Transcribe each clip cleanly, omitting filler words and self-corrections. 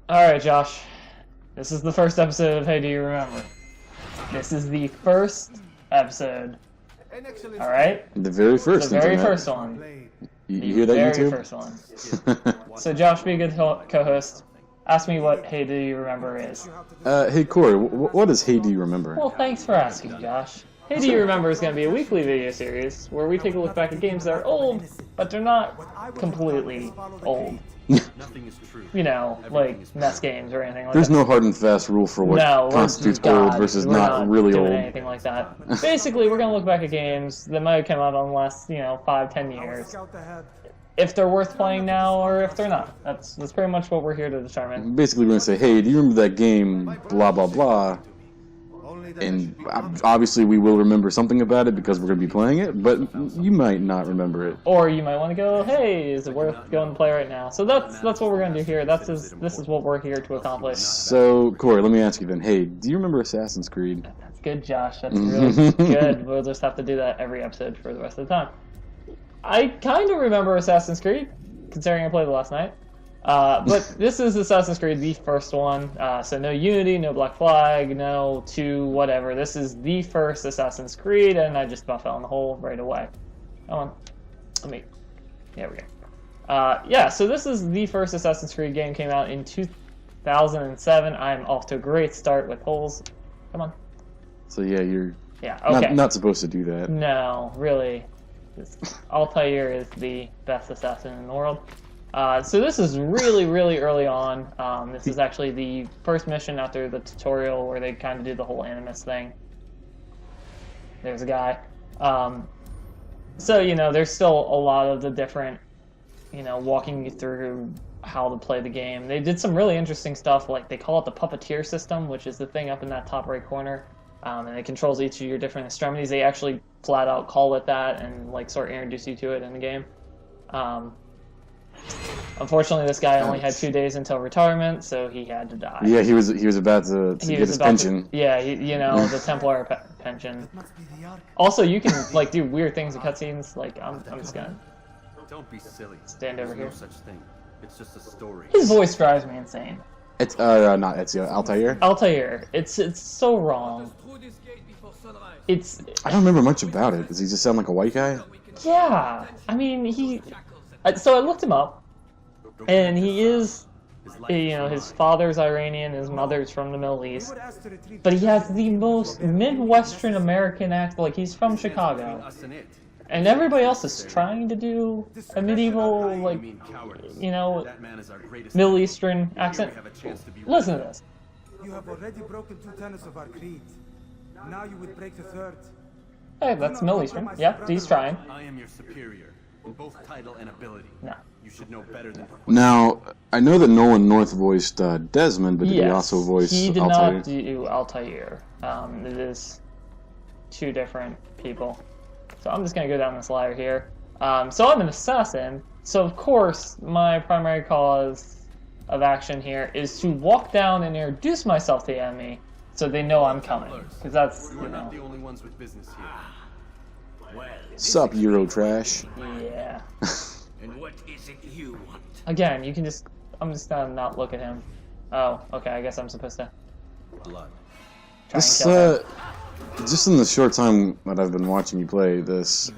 Alright, Josh. This is the first episode of Hey, Do You Remember? This is the first episode. Alright? The very first. The very first one. You hear that, YouTube? The very first one. So Josh, be a good co-host. Ask me what Hey, Do You Remember is. Hey, Corey, what is Hey, Do You Remember? Well, thanks for asking, Josh. Hey, Do You Remember is going to be a weekly video series where we take a look back at games that are old, but they're not completely old. You know, like NES games or anything like There's that. no hard and fast rule for what constitutes old versus not really old. Anything like that. Basically, we're going to look back at games that might have come out in the last, 5-10 years. If they're worth playing now or if they're not. That's pretty much what we're here to determine. Basically, we're going to say, hey, do you remember that game, blah, blah, blah? And obviously we will remember something about it because we're going to be playing it, but you might not remember it. Or you might want to go, hey, is it worth going to play right now? So that's what we're going to do here. This is what we're here to accomplish. So, Corey, let me ask you then, hey, do you remember Assassin's Creed? That's good, Josh. That's really good. We'll just have to do that every episode for the rest of the time. I kind of remember Assassin's Creed, considering I played it last night. But this is Assassin's Creed, the first one. So no Unity, no Black Flag, no 2, whatever. This is the first Assassin's Creed, and I just about fell in the hole right away. Come on. There we go. Yeah, so this is the first Assassin's Creed game. Came out in 2007. I'm off to a great start with holes. Come on. So yeah, you're okay. not supposed to do that. No, really. Altair is the best assassin in the world. So this is really, really early on. This is actually the first mission after the tutorial where they kind of do the whole animus thing. There's a guy. So, there's still a lot of the different, walking you through how to play the game. They did some really interesting stuff, like they call it the puppeteer system, which is the thing up in that top right corner. And it controls each of your different extremities. They actually flat out call it that and sort of introduce you to it in the game. Unfortunately, this guy only had 2 days until retirement, so he had to die. Yeah, he was about to get his pension. The Templar pension. Also, you can do weird things in cutscenes. I'm just gonna. Don't be silly. Stand over here. No such thing. It's just a story. His voice drives me insane. It's not Ezio, Altair. Altair. It's so wrong. I don't remember much about it. Does he just sound like a white guy? Yeah, I mean So I looked him up, and he is, his father's Iranian, his mother's from the Middle East, but he has the most Midwestern American accent. Like he's from Chicago, and everybody else is trying to do a medieval, Middle Eastern accent. Listen to this. You have already broken 2 tenets of our creed. Now you would break the 3rd. Hey, that's Middle Eastern. Yep, he's trying. I am your superior in both title and ability. No. You should know better than. Now, I know that Nolan North voiced Desmond, but did he also voice Altair? He did not do Altair. It is 2 different people. So I'm just going to go down this ladder here. So I'm an assassin, so of course my primary cause of action here is to walk down and introduce myself to the enemy so they know I'm coming. Because that's, We're not the only ones with business here. Well, Sup, Euro trash. Yeah. and what is it you want? Again, you can just... I'm just gonna not look at him. Oh, okay, I guess I'm supposed to... Blood. Try and kill him. Just in the short time that I've been watching you play this...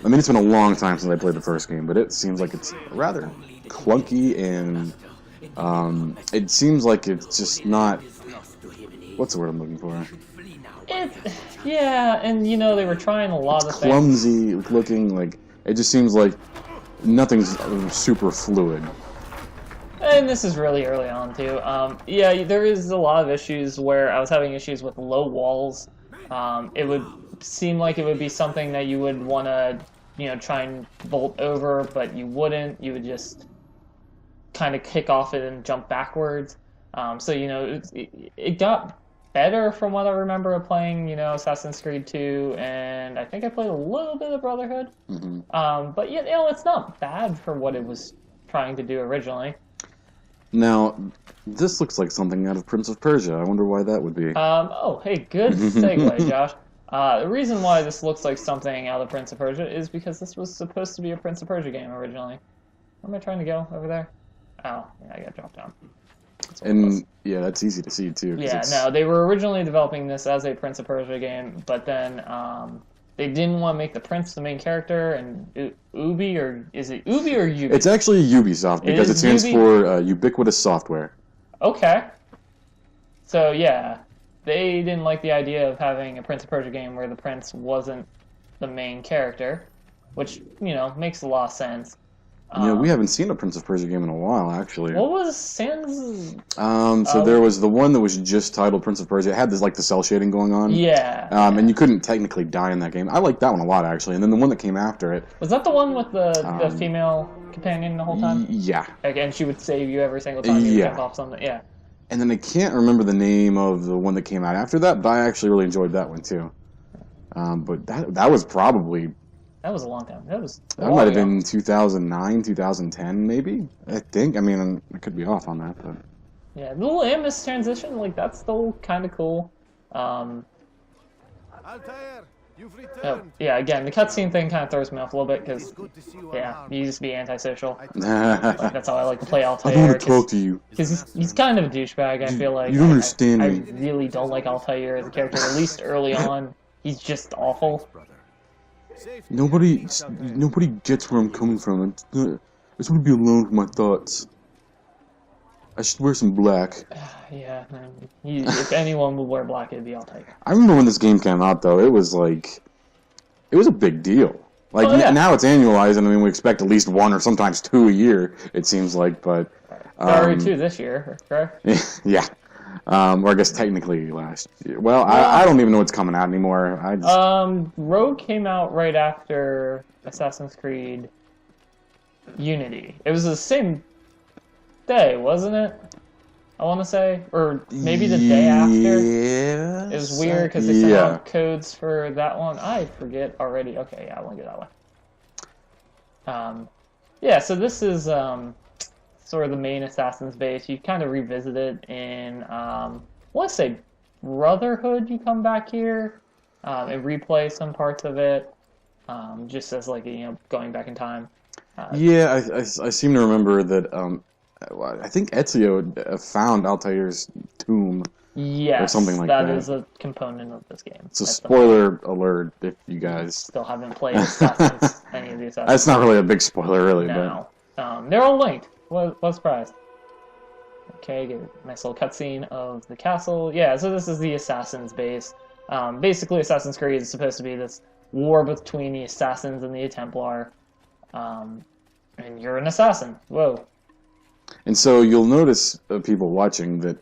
I mean, it's been a long time since I played the first game, but it seems like it's rather clunky, and it seems like it's just not... What's the word I'm looking for? Yeah, and they were trying a lot of things. Clumsy looking, it just seems like nothing's super fluid. And this is really early on, too. Yeah, there is a lot of issues where I was having issues with low walls. It would seem like it would be something that you would want to, try and bolt over, but you wouldn't. You would just kind of kick off it and jump backwards. So, it got better from what I remember of playing, Assassin's Creed 2, and I think I played a little bit of Brotherhood. Mm-hmm. But, it's not bad for what it was trying to do originally. Now, this looks like something out of Prince of Persia. I wonder why that would be. Oh, hey, good segue, Josh. The reason why this looks like something out of Prince of Persia is because this was supposed to be a Prince of Persia game originally. am I trying to go over there? Oh, yeah, I got dropped down. And yeah, that's easy to see too. Yeah, no, they were originally developing this as a Prince of Persia game, but then they didn't want to make the prince the main character, and Ubi, or is it Ubi or Ubi? It's actually Ubisoft because it stands for Ubiquitous Software. Okay. So yeah, they didn't like the idea of having a Prince of Persia game where the prince wasn't the main character, which, you know, makes a lot of sense. Yeah, we haven't seen a Prince of Persia game in a while, actually. What was Sans? So there was the one that was just titled Prince of Persia. It had this like the cell shading going on. Yeah. And you couldn't technically die in that game. I liked that one a lot, actually. And then the one that came after it. Was that the one with the female companion the whole time? Yeah. Like, and she would save you every single time you jump off something. Yeah. And then I can't remember the name of the one that came out after that, but I actually really enjoyed that one too. But that was probably... That was a long time. That might have been 2009, 2010, maybe. I think. I mean, I could be off on that, but yeah, the little Amos transition, like that's still kind of cool. Altair, you've returned. Oh, yeah. Again, the cutscene thing kind of throws me off a little bit because he used to be antisocial. That's how I like to play Altair. I don't want to talk to you. Because he's kind of a douchebag. I feel like you don't understand I me. really don't like Altair as a character. At least early on, he's just awful. Nobody gets where I'm coming from. I just want to be alone with my thoughts. I should wear some black. Yeah, man. If anyone would wear black, it'd be Altair. I remember when this game came out, though. It was a big deal. Like, now it's annualized, and I mean, we expect at least one or sometimes two a year, it seems like, but... Already two this year, correct? Yeah. Or I guess technically last year. Well, I don't even know what's coming out anymore. Rogue came out right after Assassin's Creed Unity. It was the same day, wasn't it? I want to say, or maybe the day after. Yeah. It was weird because they sent out codes for that one. I forget already. Okay, yeah, I want to go that way. Yeah, so this is sort of the main Assassin's base. You kind of revisit it in, I want to say Brotherhood. You come back here and replay some parts of it, just as like, you know, going back in time. Yeah, I seem to remember that. I think Ezio found Altair's tomb. Yes, or something like that. That is a component of this game. So spoiler alert if you guys still haven't played Assassin's, any of the Assassins. That's not really a big spoiler, really. No, but they're all linked. What surprise? Okay, get a nice little cutscene of the castle. Yeah, so this is the Assassin's base. Basically, Assassin's Creed is supposed to be this war between the Assassins and the Templar. And you're an assassin. Whoa. And so you'll notice, people watching, that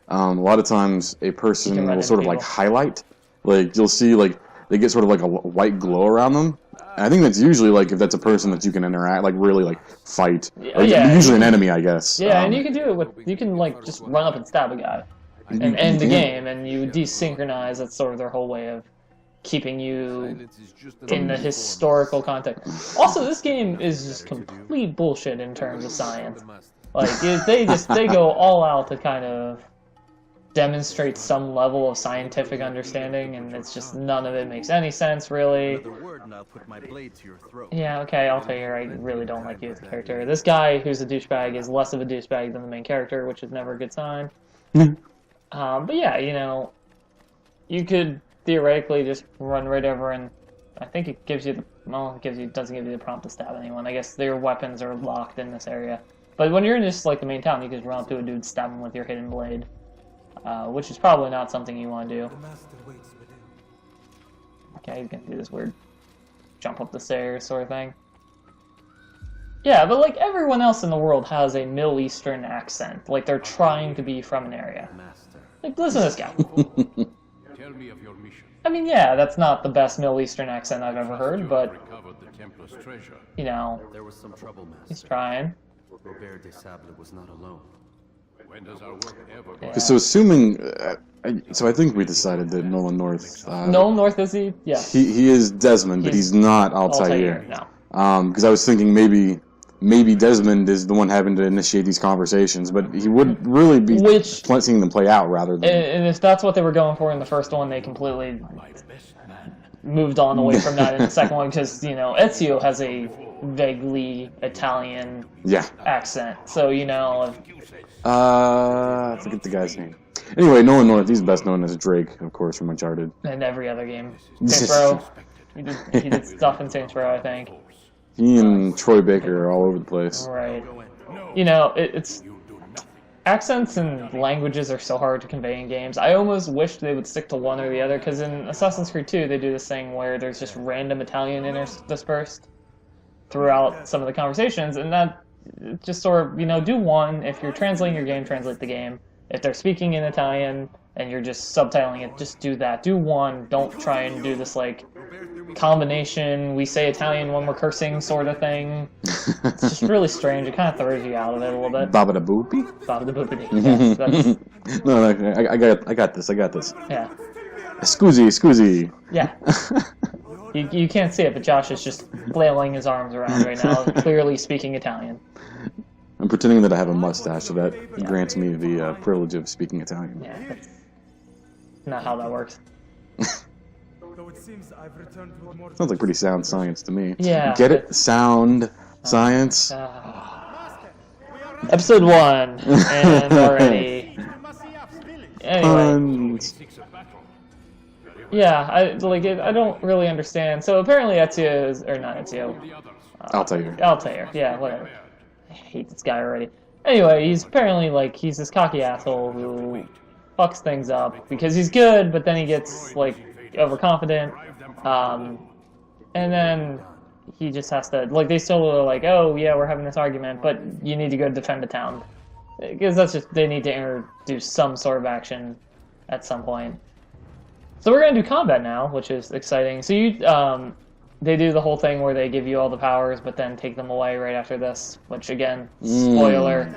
a lot of times a person will sort of like highlight. Like, you'll see, like, they get sort of like a white glow around them. And I think that's usually, like, if that's a person that you can interact, like, really, like, fight. Or usually an enemy, I guess. Yeah, and you can do it with, you can, like, just run up and stab a guy. And end the game, and you desynchronize. That's sort of their whole way of keeping you in the historical context. Also, this game is just complete bullshit in terms of science. Like, they go all out to kind of demonstrate some level of scientific understanding, and it's just none of it makes any sense, really. Yeah, okay, Altair, I really don't like you as a character. This guy who's a douchebag is less of a douchebag than the main character, which is never a good sign. But yeah, you know, you could theoretically just run right over, and I think it gives you doesn't give you the prompt to stab anyone. I guess their weapons are locked in this area. But when you're in just like the main town, you can just run up to a dude, stab him with your hidden blade. Which is probably not something you want to do. Okay, he's gonna do this weird jump up the stairs sort of thing. Yeah, but like everyone else in the world has a Middle Eastern accent. Like they're trying to be from an area. Like, listen to this guy. Tell me of your mission. I mean, yeah, that's not the best Middle Eastern accent I've ever heard, but you know, there was some trouble, Master. he's trying. Robert de Sable was not alone. When does our work ever Yeah. So assuming, so I think we decided that Nolan North. Nolan North is he? Yeah. He is Desmond, but he's not Altair. No. Because I was thinking maybe Desmond is the one having to initiate these conversations, but he would really be seeing them play out rather than. And if that's what they were going for in the first one, they completely moved on away from that in the second one because, you know, Ezio has a vaguely Italian Yeah. accent. So, you know... I forget the guy's name. Anyway, Nolan North, he's best known as Drake, of course, from Uncharted. And every other game. Saints Row. He did stuff in Saints Row, I think. He and Troy Baker are all over the place. Right. You know, it's... Accents and languages are so hard to convey in games. I almost wish they would stick to one or the other, because in Assassin's Creed 2, they do this thing where there's just random Italian interspersed throughout some of the conversations, and that just sort of, you know, do one. If you're translating your game, translate the game. If they're speaking in Italian and you're just subtitling it, just do that. Do one. Don't try and do this, like, combination, we say Italian when we're cursing sort of thing. It's just really strange. It kind of throws you out of it a little bit. Baba da boopy? Baba da boopity. Yes, that's... No, I got this. Yeah. Scusi. Yeah. You can't see it, but Josh is just flailing his arms around right now, clearly speaking Italian. I'm pretending that I have a mustache, so that grants me the privilege of speaking Italian. Yeah, that's not how that works. Sounds like pretty sound science to me. Yeah. Get it? Sound science? Episode 1, and already... Anyway. Yeah, I don't really understand. So apparently Ezio is... Or not Ezio. Altair, yeah, whatever. I hate this guy already. Anyway, he's apparently, like, he's this cocky asshole who fucks things up because he's good, but then he gets, like, overconfident. And then he just has to, like, they still are like, oh, yeah, we're having this argument, but you need to go defend the town. Because that's just, they need to introduce some sort of action at some point. So we're going to do combat now, which is exciting. So you, they do the whole thing where they give you all the powers, but then take them away right after this, which, again, spoiler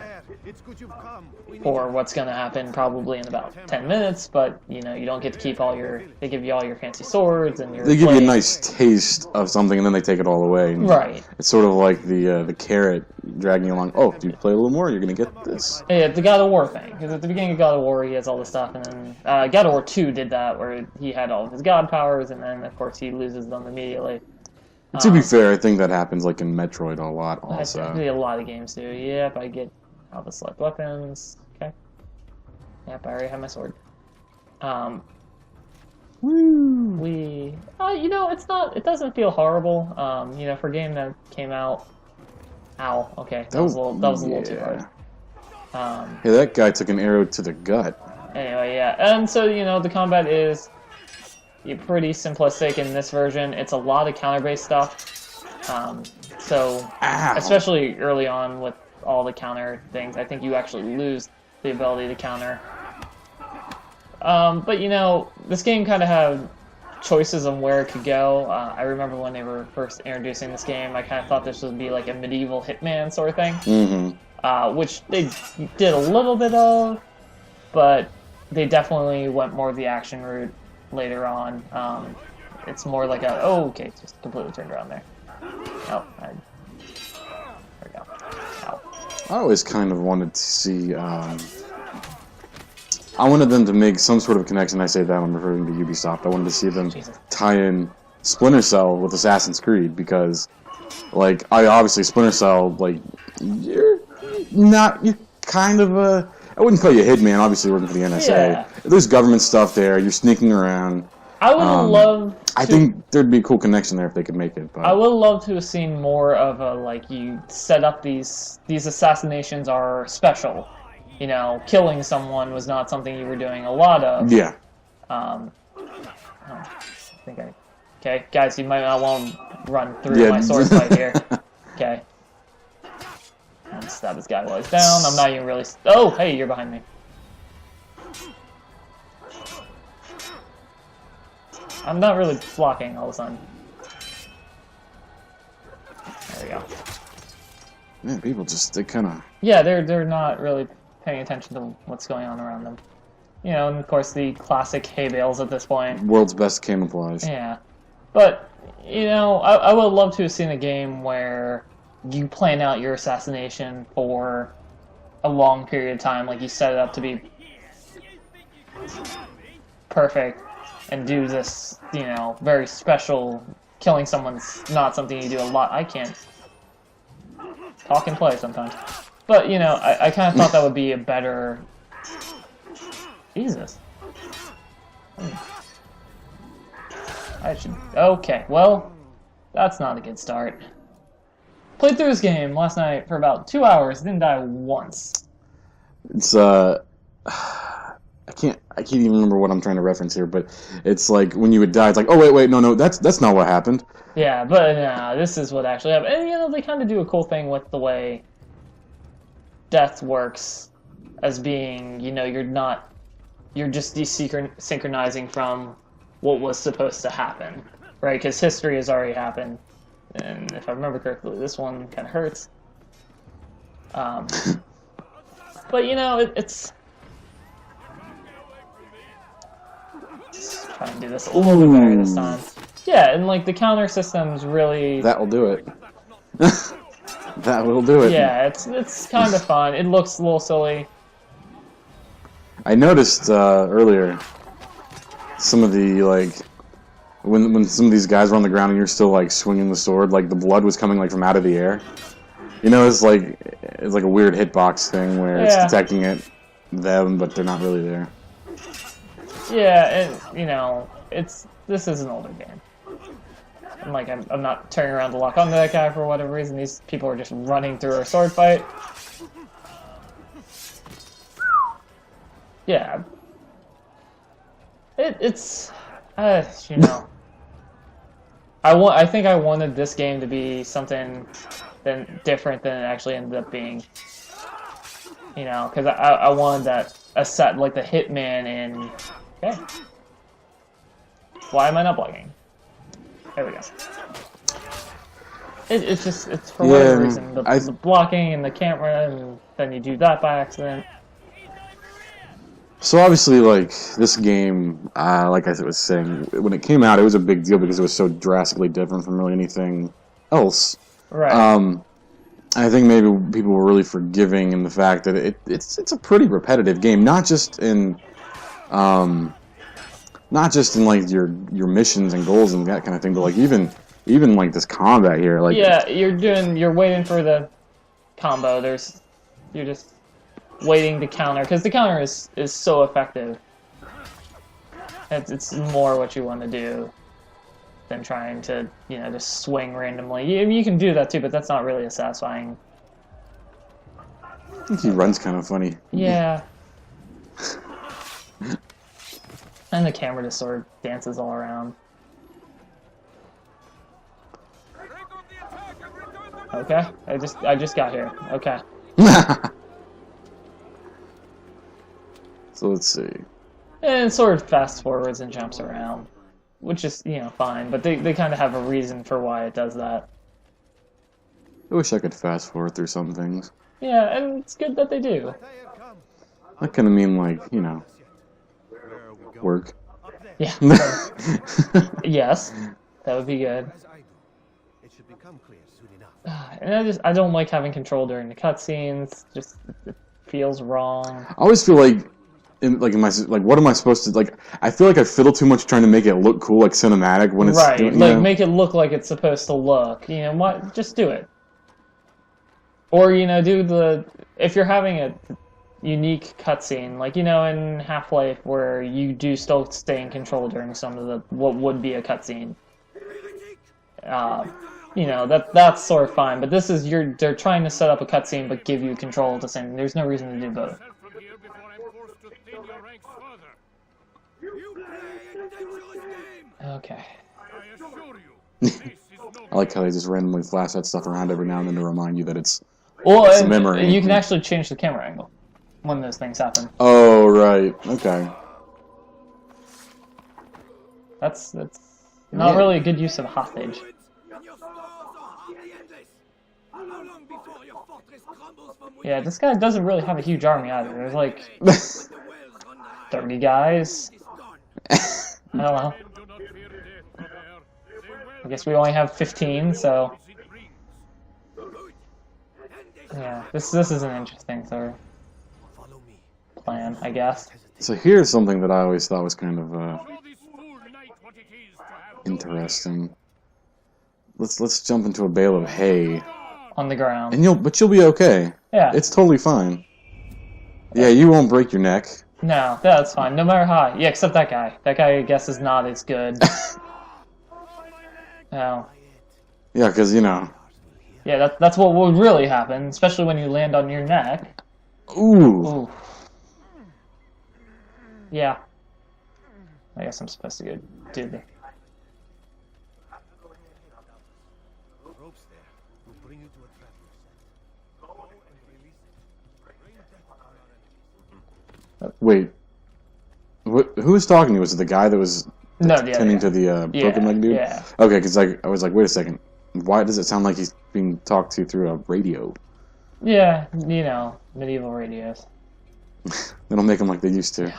for what's going to happen probably in about 10 minutes, but, you know, you don't get to keep all your, they give you all your fancy swords and your They give you a blades. nice taste of something, and then they take it all away. Right. It's sort of like the carrot dragging you along. Oh, if you play a little more, you're going to get this. Yeah, the God of War thing. Because at the beginning of God of War, he has all this stuff, and then God of War 2 did that, where he had all of his god powers, and then, of course, he loses them immediately. To be fair, I think that happens like in Metroid a lot also. A lot of games do. Yep, I get all the select weapons. Okay. Yep, I already have my sword. You know, it doesn't feel horrible. You know, for a game that came out... Ow, okay, that was a little too hard. Hey, that guy took an arrow to the gut. Anyway, yeah, and so, you know, the combat is pretty simplistic in this version. It's a lot of counter-based stuff. So, especially early on with all the counter things, I think you actually lose the ability to counter. But, you know, this game kind of had choices on where it could go. I remember when they were first introducing this game, I kind of thought this would be like a medieval Hitman sort of thing. Which they did a little bit of, but they definitely went more the action route later on. It's more like a, oh, okay, just completely turned around there. Oh, there we go. Ow. I always kind of wanted to see, I wanted them to make some sort of connection. I say that, I'm referring to Ubisoft. I wanted to see them tie in Splinter Cell with Assassin's Creed, because, like, obviously Splinter Cell, like, you're kind of a... I wouldn't call you a hitman, obviously working for the NSA. Yeah. There's government stuff there, you're sneaking around. I would love to... I think there'd be a cool connection there if they could make it. But I would love to have seen more of a, like, you set up these assassinations are special. You know, killing someone was not something you were doing a lot of. Yeah. Okay, guys, you might not want to run through my sword fight here. Okay. And stab this guy while he's down. I'm not even really... Oh, hey, you're behind me. I'm not really blocking all of a sudden. There we go. Man, people just, they kind of... Yeah, they're not really paying attention to what's going on around them. You know, and of course the classic hay bales at this point. World's best camouflage. Yeah. But, you know, I would love to have seen a game where you plan out your assassination for a long period of time, like you set it up to be perfect, and do this, you know, very special. Killing someone's not something you do a lot. I can't talk and play sometimes, but you know, I kind of thought that would be a better. Jesus. I should. Okay, well, that's not a good start. Played through this game last night for about 2 hours. Didn't die once. It's I can't even remember what I'm trying to reference here, but it's like when you would die, it's like, oh wait, no, that's not what happened. Yeah, but nah, this is what actually happened. And you know, they kind of do a cool thing with the way death works, as being, you know, you're just desynchronizing from what was supposed to happen, right? Because history has already happened, and if I remember correctly, this one kind of hurts. But you know, it's. Just try and do this a little bit better this time. Yeah, and like the counter system's really. That will do it. That will do it. Yeah, it's kind of fun. It looks a little silly. I noticed earlier some of the like when some of these guys were on the ground and you're still like swinging the sword, like the blood was coming like from out of the air. You know, it's like a weird hitbox thing where it's detecting them, but they're not really there. Yeah, and you know, this is an older game. And like I'm not turning around to lock onto that guy for whatever reason. These people are just running through a sword fight. Yeah. It's you know. I think I wanted this game to be something different than it actually ended up being. You know, because I wanted that a set like the Hitman in. Okay. Why am I not blocking? There we go. It's for whatever reason. The blocking and the camera, and then you do that by accident. So obviously, like, this game, like I was saying, when it came out, it was a big deal because it was so drastically different from really anything else. Right. I think maybe people were really forgiving in the fact that it's a pretty repetitive game, not just in like your missions and goals and that kind of thing, but like even like this combat here, like you're waiting for the combo. You're just waiting to counter, because the counter is so effective. It's more what you want to do than trying to, you know, just swing randomly. You can do that too, but that's not really as satisfying. I think he runs kind of funny. Yeah. And the camera just sort of dances all around. Okay, I just got here. Okay. So let's see. And it sort of fast forwards and jumps around, which is, you know, fine. But they kind of have a reason for why it does that. I wish I could fast forward through some things. Yeah, and it's good that they do. I kind of mean, like, you know, work. Yeah. Yes, that would be good. And I don't like having control during the cutscenes. Just it feels wrong. I always feel like, what am I supposed to like? I feel like I fiddle too much trying to make it look cool, like cinematic when it's right. Doing, like make it look like it's supposed to look. You know what? Just do it. Or you know, if you're having a unique cutscene, like you know in Half-Life where you do still stay in control during some of what would be a cutscene. You know, that's sort of fine, but this is they're trying to set up a cutscene but give you control at the same time. There's no reason to do both. Okay. I like how they just randomly flash that stuff around every now and then to remind you that it's a memory. You can actually change the camera angle when those things happen. Oh, right. Okay. That's not really a good use of a hostage. Yeah, this guy doesn't really have a huge army either. There's like 30 guys. I don't know. I guess we only have 15, so yeah, this is an interesting sort of plan, I guess. So here's something that I always thought was kind of Interesting. Let's jump into a bale of hay. On the ground. And you'll be okay. Yeah. It's totally fine. Yeah, you won't break your neck. No, that's fine. No matter how high. Yeah, except that guy. That guy, I guess, is not as good. Oh. Yeah, because, you know. Yeah, that's what would really happen, especially when you land on your neck. Ooh. Ooh. Yeah. I guess I'm supposed to go do the... Wait. Who was talking to you? Was it the guy that was tending to the broken leg dude? Yeah. Okay, because I was like, wait a second. Why does it sound like he's being talked to through a radio? Yeah, you know, medieval radios. They don't make them like they used to.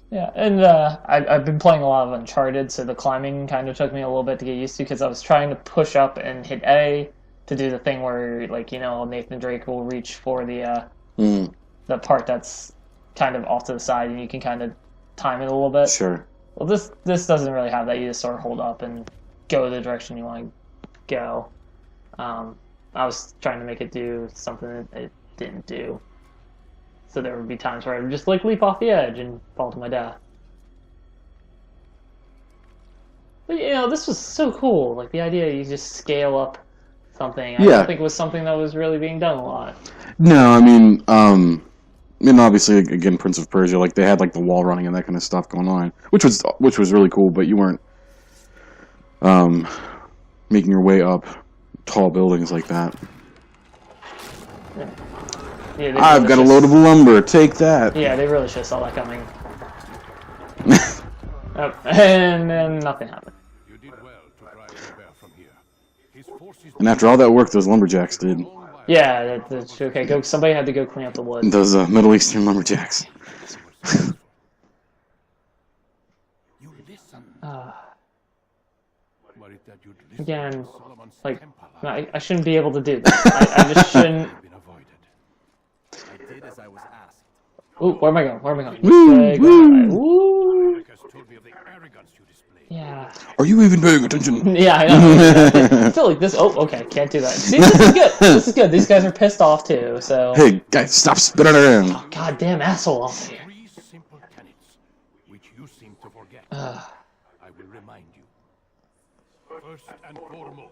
Yeah, and I've been playing a lot of Uncharted, so the climbing kind of took me a little bit to get used to, because I was trying to push up and hit A to do the thing where, like, you know, Nathan Drake will reach for the part that's kind of off to the side, and you can kind of time it a little bit. Sure. Well, this doesn't really have that. You just sort of hold up and go the direction you want to go. I was trying to make it do something that it didn't do. So there would be times where I would just like leap off the edge and fall to my death. But you know, this was so cool. Like the idea you just scale up something. I don't think it was something that was really being done a lot. No, I mean, obviously, again, Prince of Persia, like they had like the wall running and that kind of stuff going on, which was really cool. But you weren't making your way up tall buildings like that. Yeah, I've got a load of lumber. Take that. Yeah, they really should have saw that coming. And then nothing happened. You did well to drive the bear from here. His forces And after all that work those lumberjacks did, Yeah, that's okay. Somebody had to go clean up the wood. those Middle Eastern lumberjacks. you listen. Worried that you'd listen Again, to Solomon's like, temple no, I shouldn't be able to do that. I just shouldn't. had been avoided. I did as I was asked. Ooh, where am I going? Where am I going? Woo, This way, woo. Woo. Eric has told me of the arrogance you display. Yeah. Are you even paying attention? Yeah, I know. I feel like this. Oh, okay. Can't do that. See, this is good. This is good. These guys are pissed off too. So. Hey, guys, stop spinning around. Goddamn asshole off here. 3 simple tenets, which you seem to forget. I will remind you. First and foremost,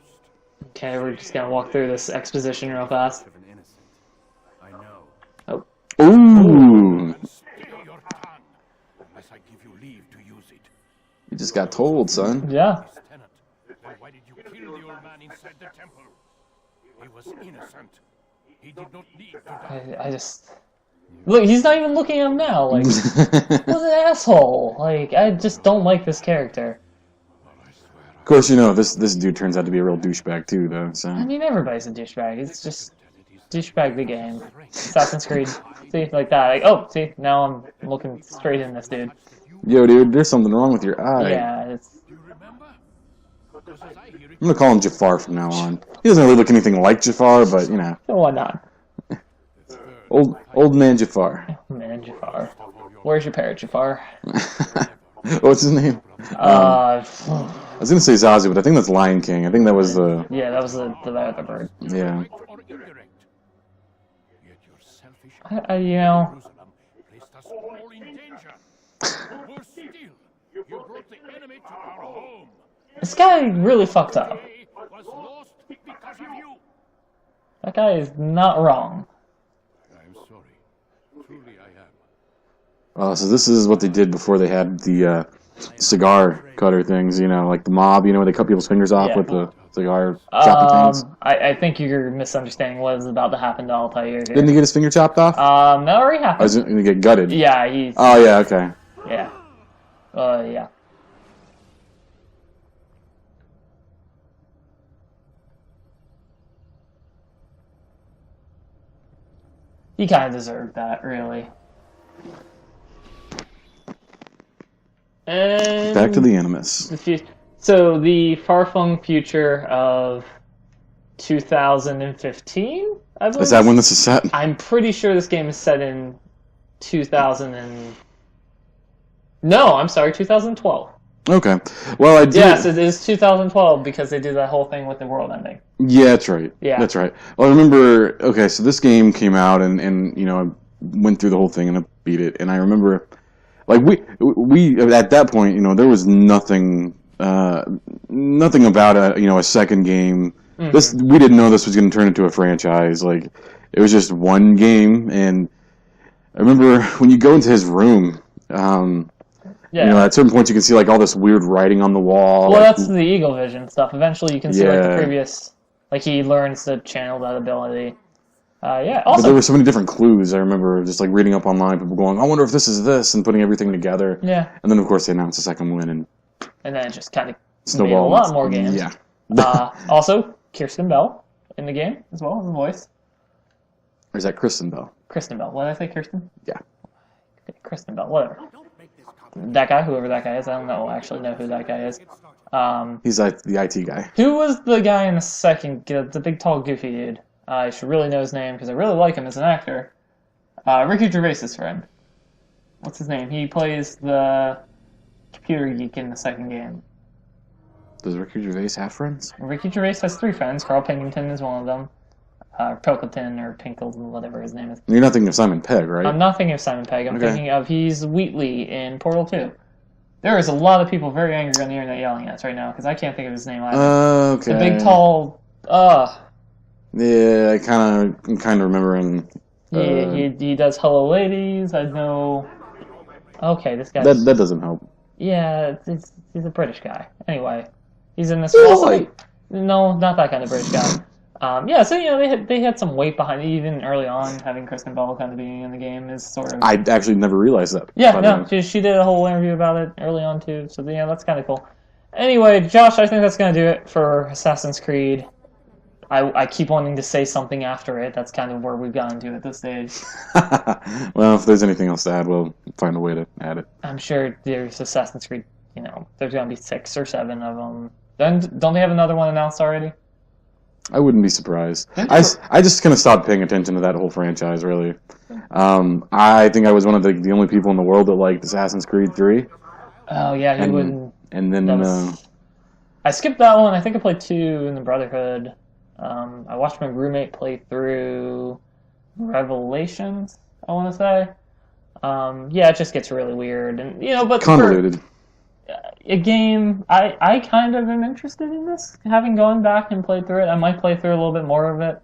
Okay, we're just gonna walk through this exposition real fast. Of an innocent. I know. Oh. Ooh. and stay your tongue, unless I give you leave to use it. You just got told, son. Yeah. This tenet, then why did you kill the old man inside the temple? He was innocent. He did not need to die. I just. Look, he's not even looking at him now. Like, what an asshole. Like, I just don't like this character. Of course, you know, this dude turns out to be a real douchebag, too, though, so... I mean, everybody's a douchebag. It's just douchebag the game. Assassin's Creed. See, like that. Like, oh, see, now I'm looking straight in this dude. Yo, dude, there's something wrong with your eye. Yeah, it's. Do you remember? Because as I hear it, I'm gonna call him Jafar from now on. He doesn't really look anything like Jafar, but, you know. Why not? Old man Jafar. Man, Jafar. Where's your parrot, Jafar? What's his name? I was gonna say Zazu, but I think that's Lion King. I think that was the... Yeah, that was the other bird. Yeah. or indirect. Yet your selfish You know, Jerusalem placed us all in danger. Worse still, you brought the enemy to our home. this guy really fucked up. He was lost because of you. That guy is not wrong. I'm sorry. Truly I am. So this is what they did before they had the cigar cutter things, you know, like the mob, you know, where they cut people's fingers off Yeah. with the cigar choppy things. I think you're misunderstanding what is about to happen to Altair here. Didn't he get his finger chopped off? That already I was happened. gonna get gutted. Yeah, he's. Oh, yeah, okay. Yeah. Yeah. He kind of deserved that, really. And Back to the Animus. So the far-flung future of 2015, I believe. Is that when this is set? I'm pretty sure this game is set in 2000 and No, I'm sorry, 2012. Okay. Well, I did. Yes, it is 2012 because they did that whole thing with the world ending. Yeah, that's right. Yeah. That's right. Well, I remember, okay, so this game came out, and you know, I went through the whole thing and I beat it, and I remember, like, we at that point, you know, there was nothing about a second game. We didn't know this was going to turn into a franchise. Like, it was just one game, and I remember when you go into his room, you know, at certain points you can see like all this weird writing on the wall. Well, like, that's the Eagle Vision stuff. Eventually, you can see like the previous, like he learns to channel that ability. Yeah. Also, but there were so many different clues. I remember just like reading up online, people going, "I wonder if this is this," and putting everything together. Yeah. And then of course they announced the second one, and then it just kind of made a snowballed. lot more games. Yeah. Also, Kirsten Bell in the game as well, in the voice. Or is that Kristen Bell? Kristen Bell. What did I say, Kirsten? Yeah. Kristen Bell. Whatever. That guy, whoever that guy is, I don't actually know who that guy is. He's like the IT guy. Who was the guy in the second, the big, tall, goofy dude? I should really know his name because I really like him as an actor. Ricky Gervais's friend. What's his name? He plays the computer geek in the second game. Does Ricky Gervais have friends? Ricky Gervais has 3 friends. Carl Pilkington is one of them. Pilkington or Pinkleton, whatever his name is. You're not thinking of Simon Pegg, right? I'm not thinking of Simon Pegg. I'm thinking of he's Wheatley in Portal 2. There is a lot of people very angry on the internet yelling at us right now because I can't think of his name either. Okay. The big, tall... Yeah, I'm kind of remembering. He does Hello Ladies. I know... Okay, this guy... That doesn't help. Yeah, he's a British guy. Anyway, he's in this... No, not that kind of British guy. Yeah, so, you know, they had some weight behind it, even early on, having Kristen Bell kind of being in the game is sort of... I actually never realized that. Yeah, no, she did a whole interview about it early on, too, so, yeah, that's kind of cool. Anyway, Josh, I think that's going to do it for Assassin's Creed. I keep wanting to say something after it. That's kind of where we've gotten to at this stage. Well, if there's anything else to add, we'll find a way to add it. I'm sure there's Assassin's Creed, you know, there's going to be 6 or 7 of them. Then, don't they have another one announced already? I wouldn't be surprised. I just kind of stopped paying attention to that whole franchise, really. I think I was one of the only people in the world that liked Assassin's Creed 3. Oh, yeah, who wouldn't? And then... I skipped that one. I think I played 2 in the Brotherhood. I watched my roommate play through Revelations, I want to say. Yeah, it just gets really weird. And, you know, but convoluted. A game, I kind of am interested in this, having gone back and played through it. I might play through a little bit more of it.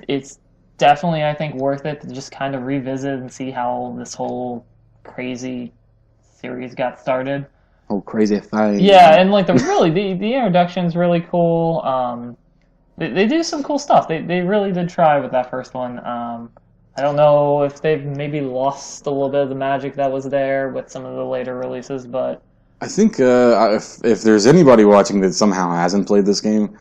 It's definitely, I think, worth it to just kind of revisit and see how this whole crazy series got started. Oh, crazy thing. Yeah, and like the introduction's really cool. They do some cool stuff. They really did try with that first one. I don't know if they've maybe lost a little bit of the magic that was there with some of the later releases, but I think if there's anybody watching that somehow hasn't played this game,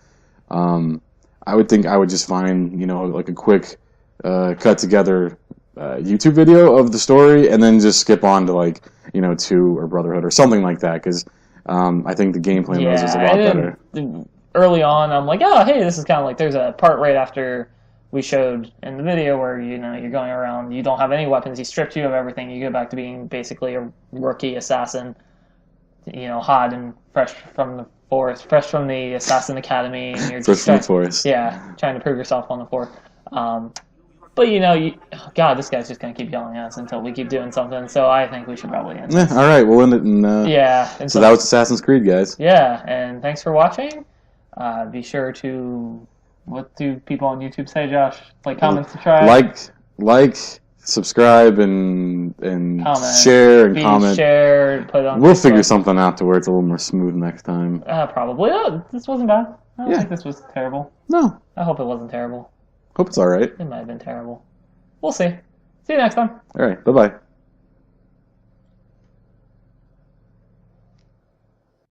I would think I would just find, you know, like a quick cut together YouTube video of the story and then just skip on to, like, you know, 2 or Brotherhood or something like that, because I think the gameplay in those is a lot better. Early on, I'm like, oh, hey, this is kind of like, there's a part right after we showed in the video where, you know, you're going around, you don't have any weapons, he stripped you of everything, you go back to being basically a rookie assassin, you know, hot and fresh from the forest, fresh from the Assassin Academy, and you're fresh from the forest. Yeah, trying to prove yourself on the floor. But, you know, God, this guy's just going to keep yelling at us until we keep doing something, so I think we should probably end it. All right, we'll end it. And so that was Assassin's Creed, guys. Yeah, and thanks for watching. Be sure to... What do people on YouTube say, Josh? Like, comment, subscribe? Like, subscribe, and comment. Share, and comment. Share, put it on We'll Facebook. figure something out to where it's a little more smooth next time. Probably. Oh, this wasn't bad. I don't think this was terrible. No. I hope it wasn't terrible. Hope it's alright. It might have been terrible. We'll see. See you next time. Alright, bye-bye.